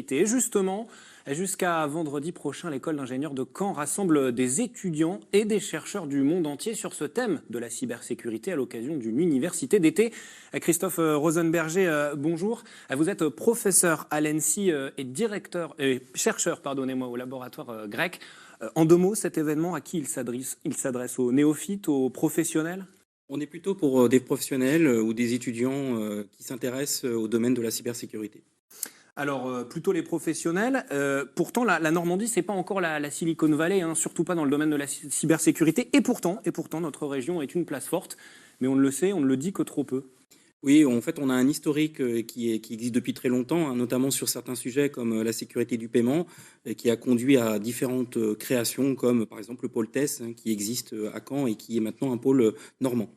cybersécurité. Et justement, jusqu'à vendredi prochain, l'école d'ingénieurs de Caen rassemble des étudiants et des chercheurs du monde entier sur ce thème de la cybersécurité à l'occasion d'une université d'été. Christophe Rosenberger, bonjour. Vous êtes professeur à l'ENSI et chercheur, au laboratoire grec. En 2 mots, cet événement, à qui il s'adresse aux néophytes, aux professionnels ? On est plutôt pour des professionnels ou des étudiants qui s'intéressent au domaine de la cybersécurité. Alors, plutôt les professionnels. Pourtant, la Normandie, c'est pas encore la Silicon Valley, surtout pas dans le domaine de la cybersécurité. Et pourtant, notre région est une place forte. Mais on ne le sait, on ne le dit que trop peu. Oui, en fait, on a un historique qui existe depuis très longtemps, notamment sur certains sujets comme la sécurité du paiement, qui a conduit à différentes créations, comme par exemple le pôle TESS, qui existe à Caen et qui est maintenant un pôle normand.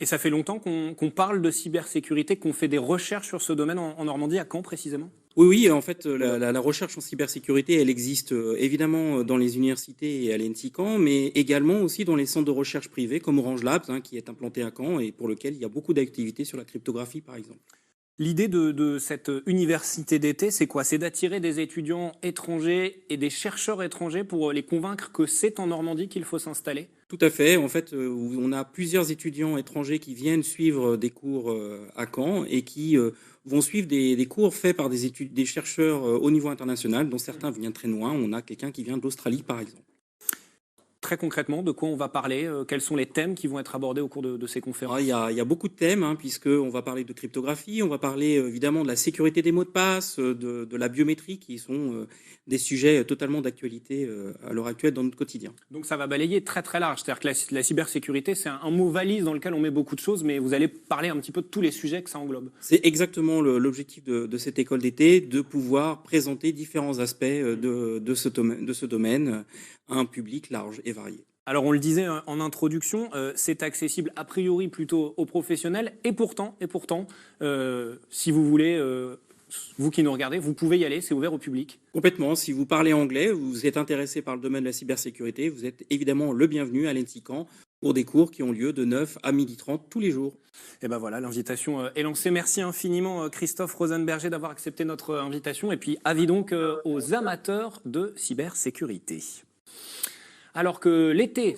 Et ça fait longtemps qu'on parle de cybersécurité, qu'on fait des recherches sur ce domaine en Normandie, à Caen précisément ? Oui, en fait, la recherche en cybersécurité, elle existe évidemment dans les universités et à l'ENSI Caen, mais également aussi dans les centres de recherche privés comme Orange Labs, qui est implanté à Caen et pour lequel il y a beaucoup d'activités sur la cryptographie, par exemple. L'idée de cette université d'été, c'est quoi ? C'est d'attirer des étudiants étrangers et des chercheurs étrangers pour les convaincre que c'est en Normandie qu'il faut s'installer ? Tout à fait. En fait, on a plusieurs étudiants étrangers qui viennent suivre des cours à Caen et qui vont suivre des cours faits par des chercheurs au niveau international, dont certains viennent très loin. On a quelqu'un qui vient d'Australie, par exemple. Très concrètement, de quoi on va parler ? Quels sont les thèmes qui vont être abordés au cours de ces conférences ? Il y a beaucoup de thèmes, puisqu'on va parler de cryptographie, on va parler évidemment de la sécurité des mots de passe, de la biométrie, qui sont des sujets totalement d'actualité à l'heure actuelle dans notre quotidien. Donc ça va balayer très très large. C'est-à-dire que la cybersécurité, c'est un mot valise dans lequel on met beaucoup de choses, mais vous allez parler un petit peu de tous les sujets que ça englobe. C'est exactement l'objectif de cette école d'été, de pouvoir présenter différents aspects de ce domaine à un public large et varié. Alors on le disait en introduction, c'est accessible a priori plutôt aux professionnels, et pourtant, si vous voulez, vous qui nous regardez, vous pouvez y aller, c'est ouvert au public. Complètement, si vous parlez anglais, vous êtes intéressé par le domaine de la cybersécurité, vous êtes évidemment le bienvenu à l'ENSI Caen pour des cours qui ont lieu de 9 à 12h30 tous les jours. Et ben voilà, l'invitation est lancée. Merci infiniment Christophe Rosenberger d'avoir accepté notre invitation, et puis avis donc aux amateurs de cybersécurité. Alors que l'été